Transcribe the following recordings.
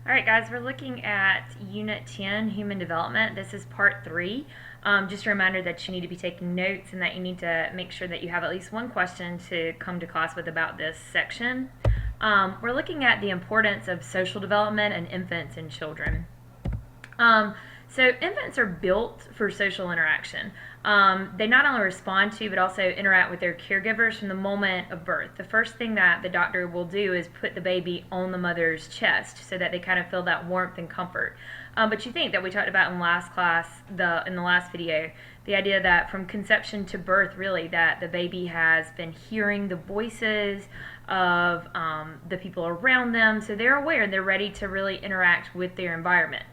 All right, guys, we're looking at Unit 10, Human Development. This is Part 3. Just a reminder that you need to be taking notes and that you need to make sure that you have at least one question to come to class with about this section. We're looking at the importance of social development in infants and children. So infants are built for social interaction. They not only respond to but also interact with their caregivers from the moment of birth. The first thing that the doctor will do is put the baby on the mother's chest so that they kind of feel that warmth and comfort. But you think that we talked about in last class, in the last video, the idea that from conception to birth, really, that the baby has been hearing the voices of the people around them, so they're aware and they're ready to really interact with their environment.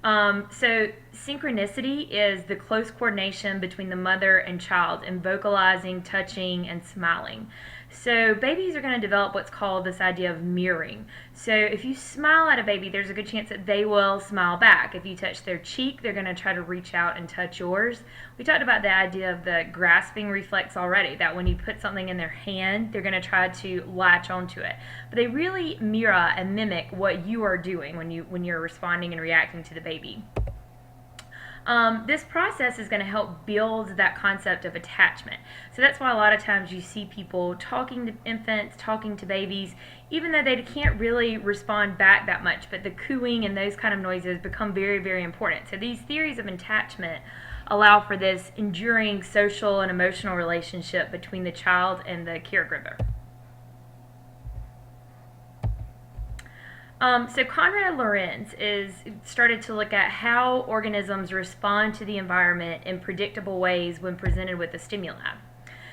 So synchronicity is the close coordination between the mother and child in vocalizing, touching, and smiling. So babies are going to develop what's called this idea of mirroring. So if you smile at a baby, there's a good chance that they will smile back. If you touch their cheek, they're going to try to reach out and touch yours. We talked about the idea of the grasping reflex already, that when you put something in their hand, they're going to try to latch onto it. But they really mirror and mimic what you are doing when you're responding and reacting to the baby. This process is going to help build that concept of attachment. So that's why a lot of times you see people talking to infants, talking to babies, even though they can't really respond back that much, but the cooing and those kind of noises become very, very important. So these theories of attachment allow for this enduring social and emotional relationship between the child and the caregiver. So Konrad Lorenz started to look at how organisms respond to the environment in predictable ways when presented with a stimuli.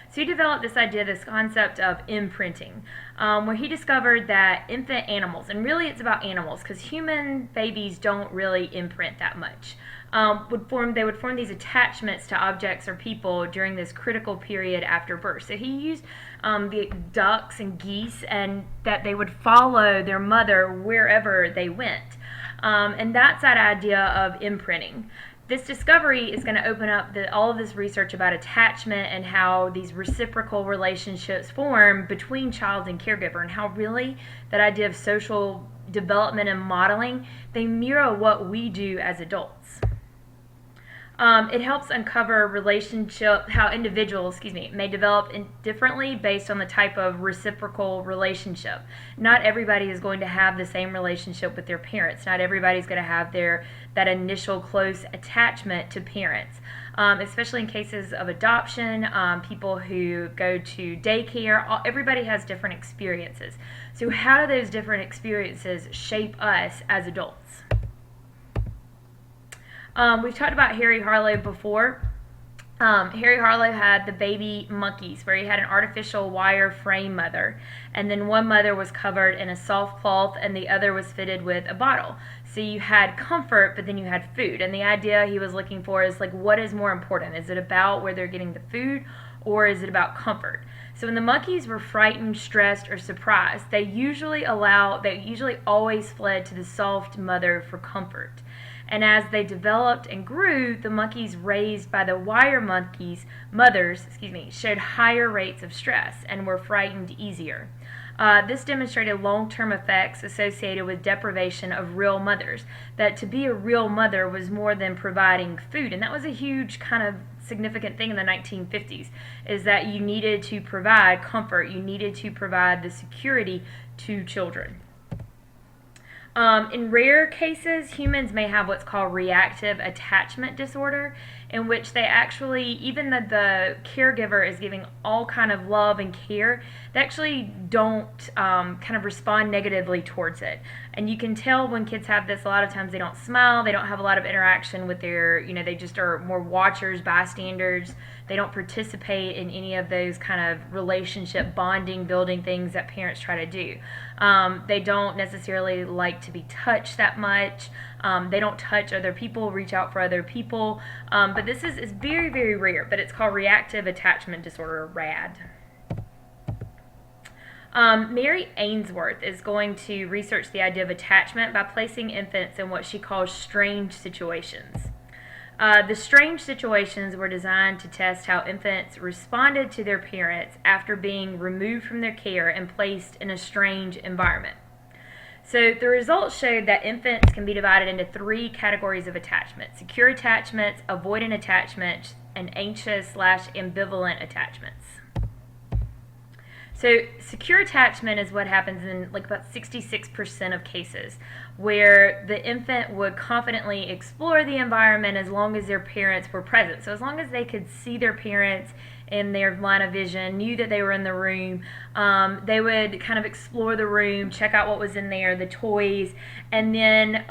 So he developed this idea, this concept of imprinting, where he discovered that infant animals, and really it's about animals because human babies don't really imprint that much, they would form these attachments to objects or people during this critical period after birth. So he used the ducks and geese, and that they would follow their mother wherever they went. And that's that idea of imprinting. This discovery is going to open up all of this research about attachment and how these reciprocal relationships form between child and caregiver, and how really that idea of social development and modeling, they mirror what we do as adults. It helps uncover how individuals, may develop differently based on the type of reciprocal relationship. Not everybody is going to have the same relationship with their parents. Not everybody is going to have that initial close attachment to parents. Especially in cases of adoption, people who go to daycare, everybody has different experiences. So how do those different experiences shape us as adults? We've talked about Harry Harlow before. Harry Harlow had the baby monkeys, where he had an artificial wire frame mother, and then one mother was covered in a soft cloth and the other was fitted with a bottle. So you had comfort, but then you had food. And the idea he was looking for is, like, what is more important? Is it about where they're getting the food, or is it about comfort? So when the monkeys were frightened, stressed, or surprised, they usually always fled to the soft mother for comfort. And as they developed and grew, the monkeys raised by the wire mothers showed higher rates of stress and were frightened easier. This demonstrated long-term effects associated with deprivation of real mothers, that to be a real mother was more than providing food. And that was a huge kind of significant thing in the 1950s, is that you needed to provide comfort, you needed to provide the security to children. In rare cases, humans may have what's called reactive attachment disorder, in which they actually, even though the caregiver is giving all kind of love and care, they actually don't kind of respond negatively towards it. And you can tell when kids have this, a lot of times they don't smile, they don't have a lot of interaction with their, they just are more watchers, bystanders. They don't participate in any of those kind of relationship bonding, building things that parents try to do. They don't necessarily like to be touched that much. They don't touch other people, reach out for other people. But this is very, very rare, but it's called reactive attachment disorder, or RAD. Mary Ainsworth is going to research the idea of attachment by placing infants in what she calls strange situations. The strange situations were designed to test how infants responded to their parents after being removed from their care and placed in a strange environment. So the results showed that infants can be divided into 3 categories of attachment: secure attachments, avoidant attachments, and anxious/ambivalent attachments. So secure attachment is what happens in like about 66% of cases, where the infant would confidently explore the environment as long as their parents were present. So as long as they could see their parents in their line of vision, knew that they were in the room, they would kind of explore the room, check out what was in there, the toys, and then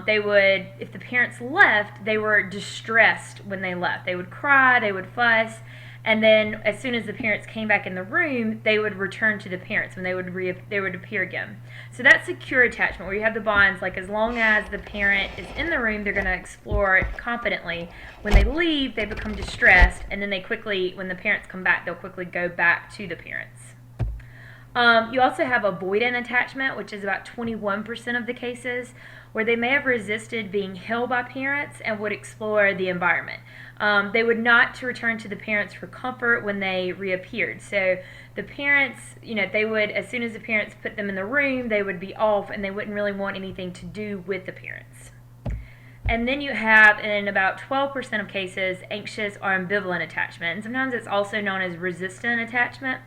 they would, if the parents left, they were distressed when they left. They would cry, they would fuss, and then as soon as the parents came back in the room, they would return to the parents when they would appear again. So that's secure attachment, where you have the bonds, like as long as the parent is in the room, they're going to explore it confidently. When they leave, they become distressed, and then they quickly, when the parents come back, they'll quickly go back to the parents. You also have avoidant attachment, which is about 21% of the cases, where they may have resisted being held by parents and would explore the environment. They would not return to the parents for comfort when they reappeared. So the parents, they would, as soon as the parents put them in the room, they would be off and they wouldn't really want anything to do with the parents. And then you have, in about 12% of cases, anxious or ambivalent attachment. And sometimes it's also known as resistant attachment,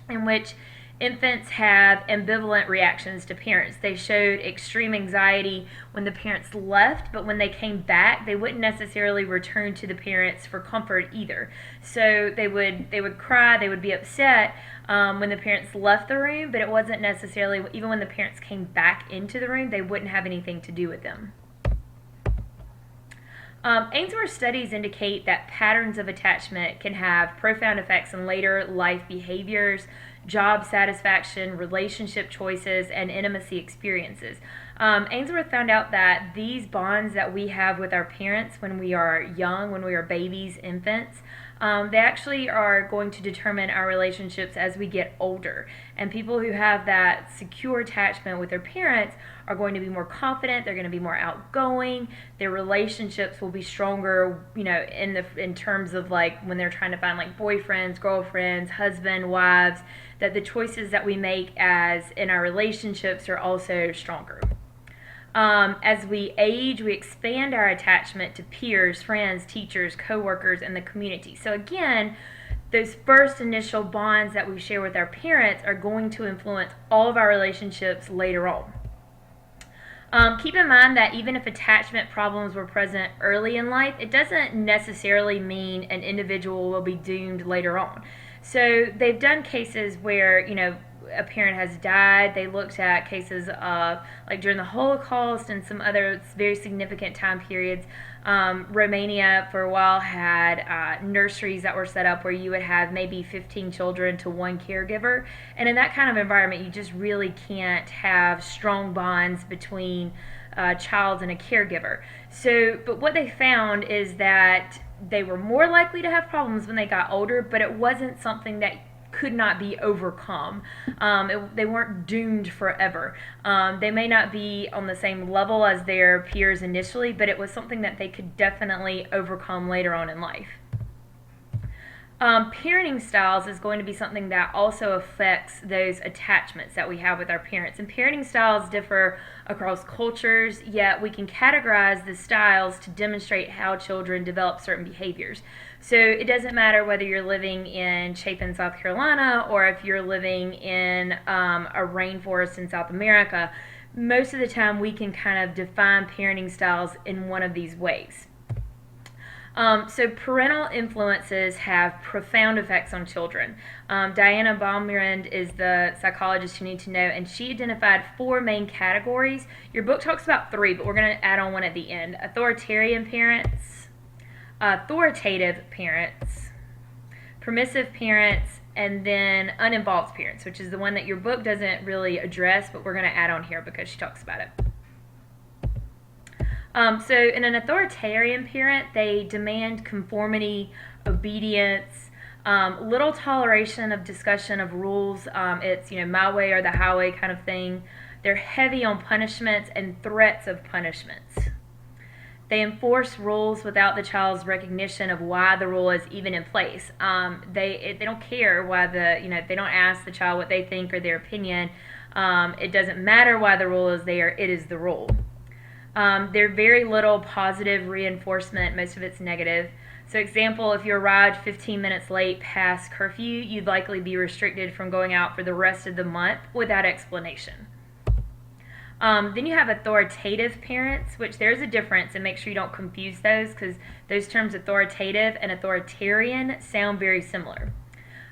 in which infants have ambivalent reactions to parents. They showed extreme anxiety when the parents left, but when they came back, they wouldn't necessarily return to the parents for comfort either. So they would cry, they would be upset when the parents left the room, but it wasn't necessarily, even when the parents came back into the room, they wouldn't have anything to do with them. Ainsworth studies indicate that patterns of attachment can have profound effects on later life behaviors, job satisfaction, relationship choices, and intimacy experiences. Ainsworth found out that these bonds that we have with our parents when we are young, when we are babies, infants, they actually are going to determine our relationships as we get older. And people who have that secure attachment with their parents are going to be more confident, they're going to be more outgoing, their relationships will be stronger, in terms of like when they're trying to find like boyfriends, girlfriends, husband, wives, that the choices that we make as in our relationships are also stronger. As we age, we expand our attachment to peers, friends, teachers, coworkers, and the community. So again, those first initial bonds that we share with our parents are going to influence all of our relationships later on. Keep in mind that even if attachment problems were present early in life, it doesn't necessarily mean an individual will be doomed later on. So they've done cases where, a parent has died. They looked at cases of like during the Holocaust and some other very significant time periods. Romania for a while had nurseries that were set up where you would have maybe 15 children to one caregiver. And in that kind of environment, you just really can't have strong bonds between a child and a caregiver. So, but what they found is that they were more likely to have problems when they got older, but it wasn't something that could not be overcome. They weren't doomed forever. They may not be on the same level as their peers initially, but it was something that they could definitely overcome later on in life. Parenting styles is going to be something that also affects those attachments that we have with our parents. And parenting styles differ across cultures, yet we can categorize the styles to demonstrate how children develop certain behaviors. So it doesn't matter whether you're living in Chapin, South Carolina, or if you're living in a rainforest in South America. Most of the time we can kind of define parenting styles in one of these ways. So parental influences have profound effects on children. Diana Baumrind is the psychologist you need to know, and she identified 4 main categories. Your book talks about 3, but we're going to add on one at the end. Authoritarian parents, authoritative parents, permissive parents, and then uninvolved parents, which is the one that your book doesn't really address, but we're going to add on here because she talks about it. So in an authoritarian parent, they demand conformity, obedience, little toleration of discussion of rules. It's, my way or the highway kind of thing. They're heavy on punishments and threats of punishments. They enforce rules without the child's recognition of why the rule is even in place. They don't care why they don't ask the child what they think or their opinion. It doesn't matter why the rule is there, it is the rule. There's very little positive reinforcement, most of it's negative. So example, if you arrived 15 minutes late past curfew, you'd likely be restricted from going out for the rest of the month without explanation. Then you have authoritative parents, which there's a difference, and make sure you don't confuse those because those terms authoritative and authoritarian sound very similar.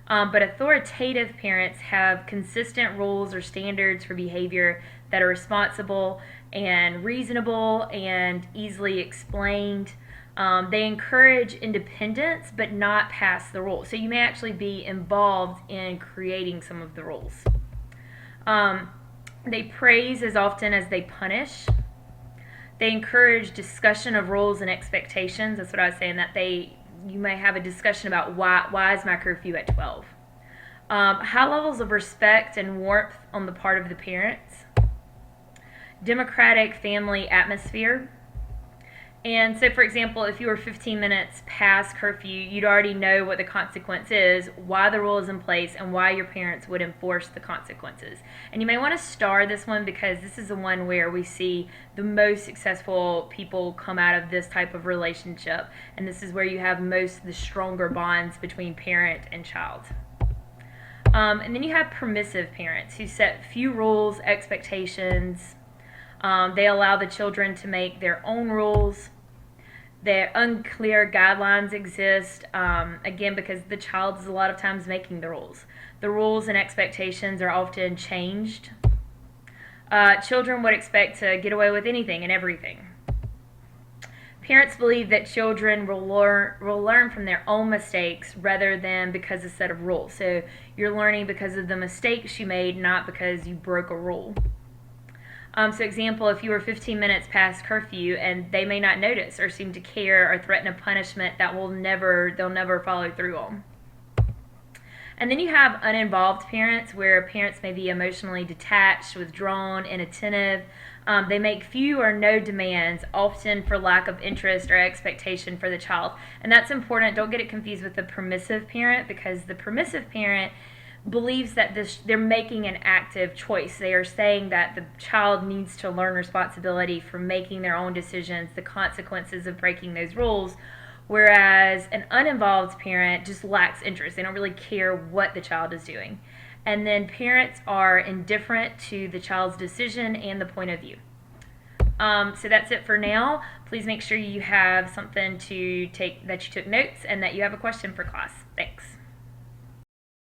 But authoritative parents have consistent rules or standards for behavior that are responsible and reasonable and easily explained. They encourage independence but not pass the rules. So you may actually be involved in creating some of the rules. They praise as often as they punish. They encourage discussion of rules and expectations. That's what I was saying, that you may have a discussion about why is my curfew at 12. High levels of respect and warmth on the part of the parents. Democratic family atmosphere. And so, for example, if you were 15 minutes past curfew, you'd already know what the consequence is, why the rule is in place, and why your parents would enforce the consequences. And you may want to star this one because this is the one where we see the most successful people come out of this type of relationship. And this is where you have most of the stronger bonds between parent and child. And then you have permissive parents who set few rules, expectations. They allow the children to make their own rules. Their unclear guidelines exist, again, because the child is a lot of times making the rules. The rules and expectations are often changed. Children would expect to get away with anything and everything. Parents believe that children will learn from their own mistakes rather than because of a set of rules. So you're learning because of the mistakes you made, not because you broke a rule. So example, if you were 15 minutes past curfew and they may not notice or seem to care or threaten a punishment that they'll never follow through on. And then you have uninvolved parents, where parents may be emotionally detached, withdrawn, inattentive. They make few or no demands, often for lack of interest or expectation for the child. And that's important. Don't get it confused with the permissive parent, because the permissive parent believes that they're making an active choice. They are saying that the child needs to learn responsibility for making their own decisions, the consequences of breaking those rules, whereas an uninvolved parent just lacks interest. They don't really care what the child is doing. And then parents are indifferent to the child's decision and the point of view. So that's it for now. Please make sure you have something to take, that you took notes, and that you have a question for class. Thanks.